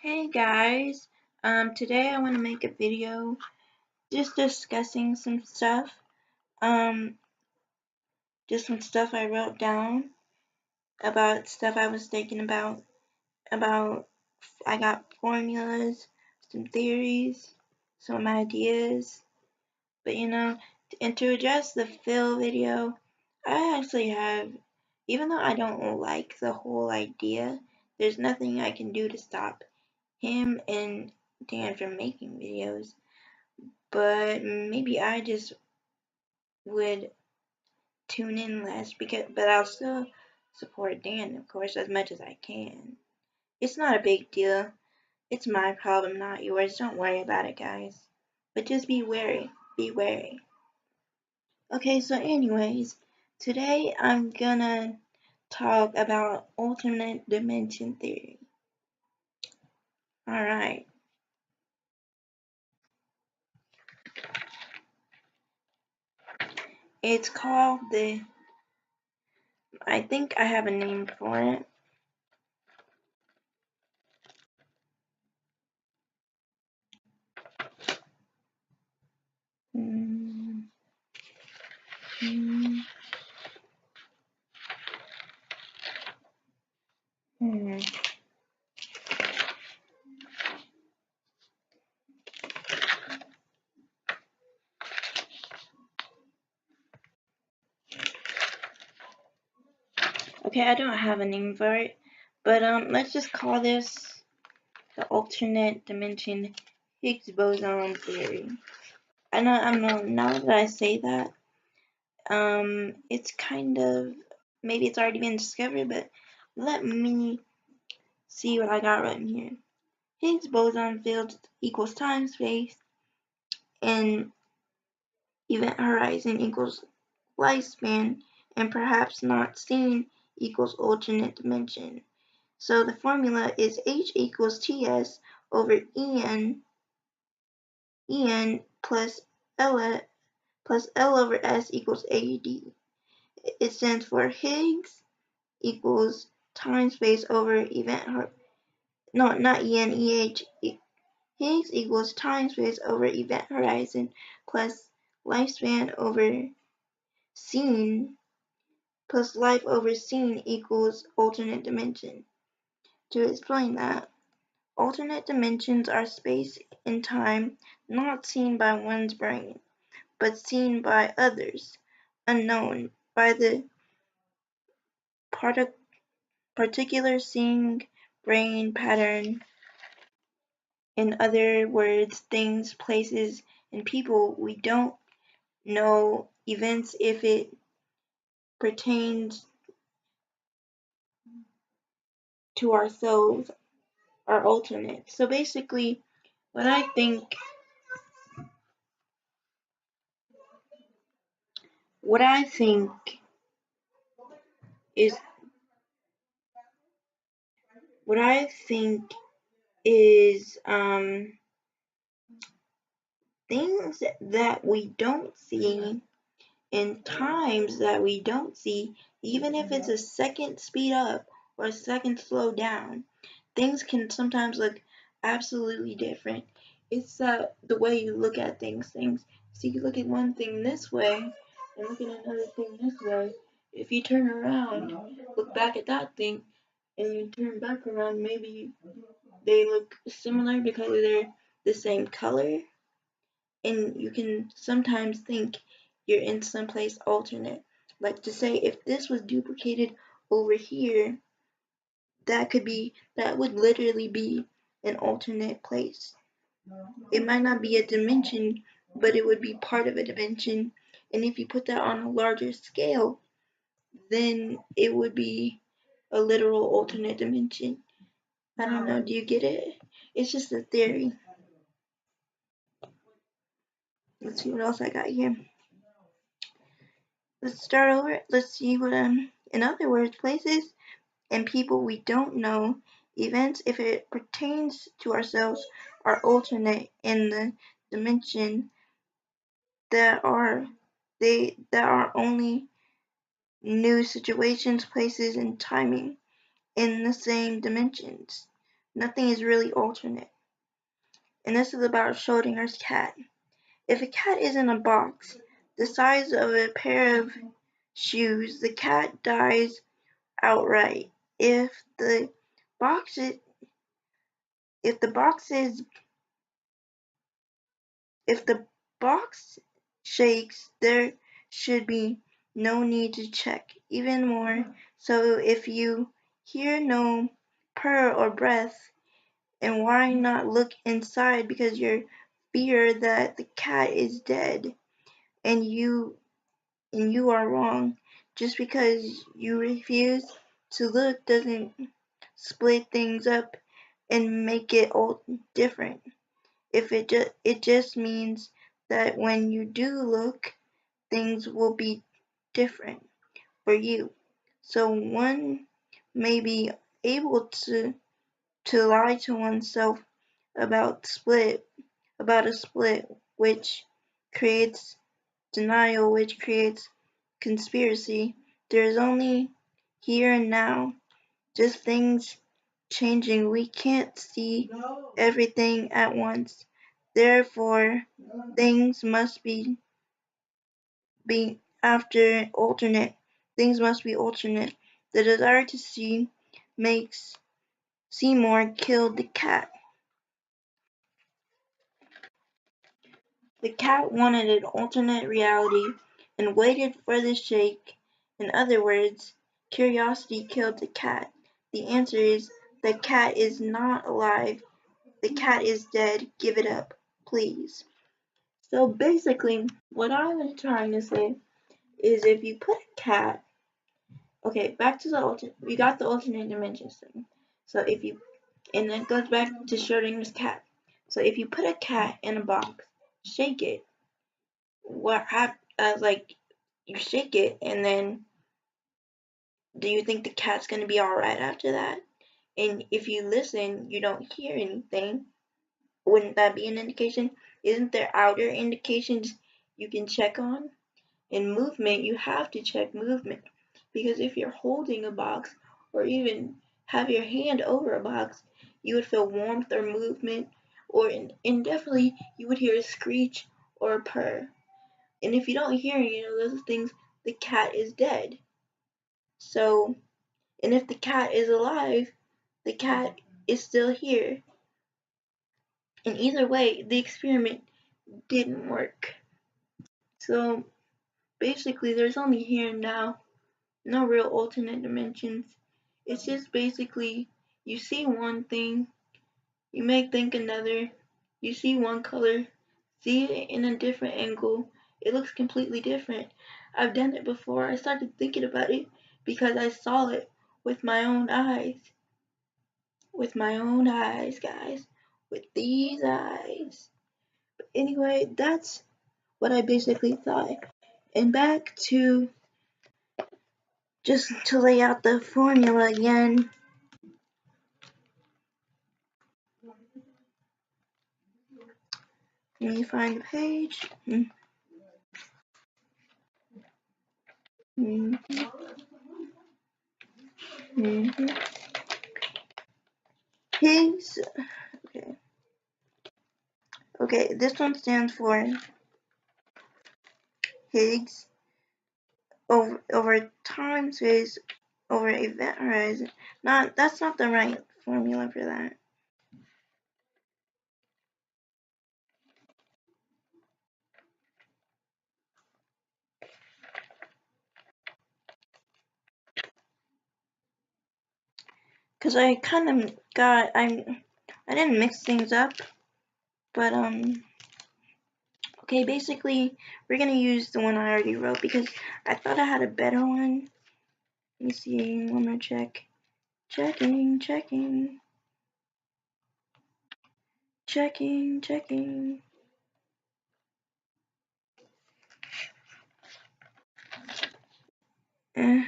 Hey guys, today I want to make a video just discussing some stuff, um, just some stuff I wrote down about stuff I was thinking about, I got formulas, some theories, some ideas, but and to address the Phil video, I actually have, even though I don't like the whole idea, there's nothing I can do to stop him and Dan from making videos. But maybe I just would tune in less but I'll still support Dan, of course, as much as I can. It's not a big deal. It's my problem, not yours. Don't worry about it, guys. But just be wary. Be wary. Okay, so anyways, today I'm gonna talk about alternate dimension theory. Alright. It's called I think I have a name for it. Hmm. Okay, I don't have a name for it, but let's just call this the alternate dimension Higgs boson theory. I know. Now that I say that, it's kind of maybe it's already been discovered, but let me see what I got written here. Higgs boson field equals time space, and event horizon equals lifespan, and perhaps not seen equals alternate dimension. So the formula is H equals Ts over En plus L over S equals AD. It stands for Higgs equals time space over event no, not En, EH. Higgs equals time space over event horizon plus lifespan over seen plus life over seen equals alternate dimension. To explain that, alternate dimensions are space and time not seen by one's brain, but seen by others, unknown by the particular seeing brain pattern. In other words, things, places, and people we don't know events if it pertains to ourselves are alternate. So basically, what I think what I think is what I think is things that we don't see in times that we don't see, even if it's a second speed up or a second slow down, things can sometimes look absolutely different. It's the way you look at things. So you look at one thing this way and look at another thing this way. If you turn around, look back at that thing, and you turn back around, maybe they look similar because they're the same color, and you can sometimes think you're in someplace alternate. Like to say, if this was duplicated over here, that would literally be an alternate place. It might not be a dimension, but it would be part of a dimension. And if you put that on a larger scale, then it would be a literal alternate dimension. I don't know, do you get it? It's just a theory. Let's see what else I got here. Let's start over. Let's see what in other words, places and people we don't know, events if it pertains to ourselves are alternate in the dimension that are only new situations, places, and timing in the same dimensions. Nothing is really alternate. And this is about Schrodinger's cat. If a cat is in a box the size of a pair of shoes, the cat dies outright. Box is, if the box is if the box shakes, there should be no need to check. Even more so if you hear no purr or breath, and why not look inside because you fear that the cat is dead and you are wrong. Just because you refuse to look doesn't split things up and make it all different. If it just means that when you do look, things will be different for you. So one may be able to lie to oneself about a split, which creates denial, which creates conspiracy. There's only here and now, just things changing. We can't see everything at once. Therefore, things must be after alternate. Things must be alternate. The desire to see makes Seymour kill the cat. The cat wanted an alternate reality and waited for the shake. In other words, curiosity killed the cat. The answer is the cat is not alive. The cat is dead. Give it up, please. So basically, what I was trying to say is if you put a cat, okay, back to the alternate, we got the alternate dimensions thing. So if you, and it goes back to Schrodinger's cat. So if you put a cat in a box, shake it, what like you shake it and then do you think the cat's gonna be alright after that? And if you listen you don't hear anything, wouldn't that be an indication? Isn't there outer indications you can check on? In movement you have to check movement, because if you're holding a box or even have your hand over a box you would feel warmth or movement, or definitely you would hear a screech or a purr. And if you don't hear any of those things, the cat is dead. So, and if the cat is alive, the cat is still here. And either way, the experiment didn't work. So, basically, there's only here and now, no real alternate dimensions. It's just basically, you see one thing, you may think another, you see one color, see it in a different angle, it looks completely different. I've done it before. I started thinking about it because I saw it with my own eyes. With my own eyes, guys. With these eyes. But anyway, that's what I basically thought. And back to just to lay out the formula again. Let me find the page. Higgs. Okay. Okay, this one stands for Higgs over time space over event horizon. That's not the right formula for that. Cause I kind of got I didn't mix things up, but okay, basically we're gonna use the one I already wrote because I thought I had a better one. Let me see, one more check. Checking. Eh.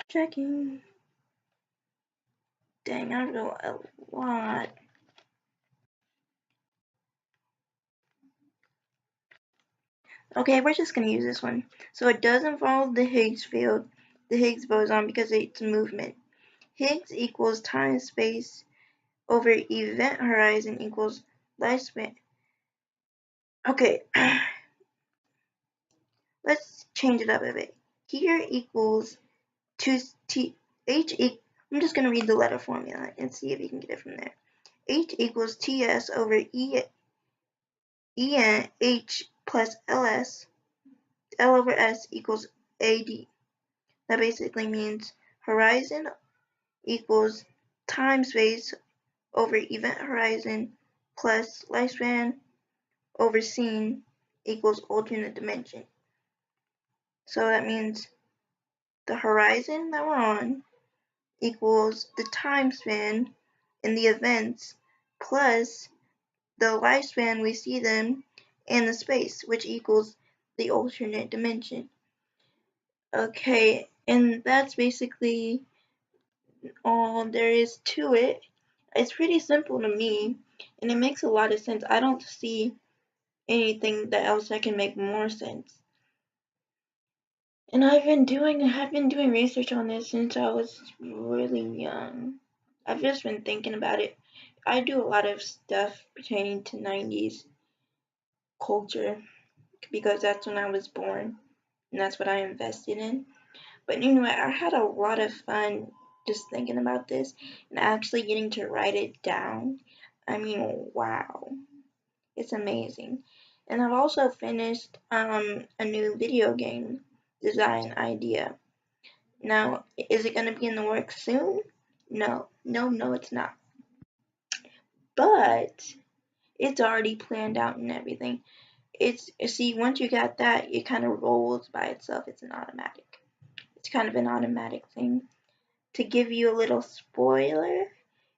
Checking. Dang, I wrote a lot. Okay, we're just going to use this one. So it does involve the Higgs field, the Higgs boson, because it's movement. Higgs equals time space over event horizon equals lifespan. Okay, let's change it up a bit. Here equals 2t h e I'm just going to read the letter formula and see if you can get it from there. H equals ts over en h plus ls. L over s equals ad. That basically means horizon equals time space over event horizon plus lifespan over scene equals alternate dimension. So that means the horizon that we're on equals the time span in the events plus the lifespan we see them and the space, which equals the alternate dimension. Okay, and that's basically all there is to it. It's pretty simple to me, and it makes a lot of sense. I don't see anything that else that can make more sense. And I've been doing research on this since I was really young. I've just been thinking about it. I do a lot of stuff pertaining to 90s culture because that's when I was born and that's what I invested in. But anyway, I had a lot of fun just thinking about this and actually getting to write it down. I mean, wow. It's amazing. And I've also finished a new video game design idea. Now, is it going to be in the works soon? No, it's not. But it's already planned out and everything. It's see, once you got that, it kind of rolls by itself. It's an automatic. It's kind of an automatic thing. To give you a little spoiler,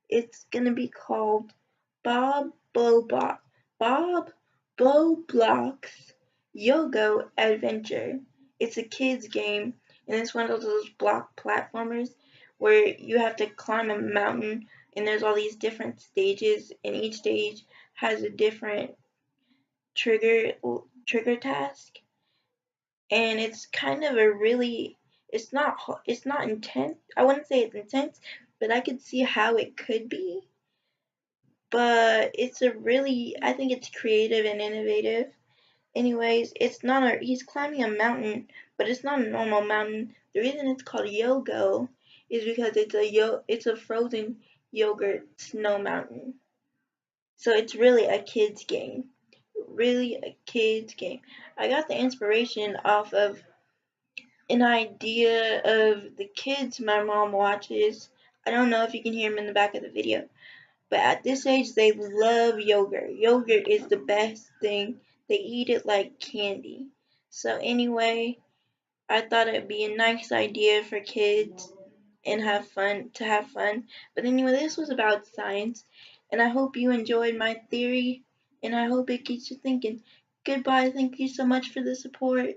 it's gonna be called Bob Bob Bo Block's Yogo Adventure. It's a kids game, and it's one of those block platformers where you have to climb a mountain, and there's all these different stages, and each stage has a different trigger task, and it's kind of a really it's not intense. I wouldn't say it's intense, but I could see how it could be. But it's a really I think it's creative and innovative. Anyways, it's not a he's climbing a mountain, but it's not a normal mountain. The reason it's called Yogo is because it's a frozen yogurt snow mountain. So it's really a kids game. Really a kids game. I got the inspiration off of an idea of the kids my mom watches. I don't know if you can hear them in the back of the video, but at this age they love yogurt. Yogurt is the best thing. They eat it like candy. So anyway, I thought it'd be a nice idea for kids and have fun. But anyway, this was about science, and I hope you enjoyed my theory, and I hope it gets you thinking. Goodbye. Thank you so much for the support.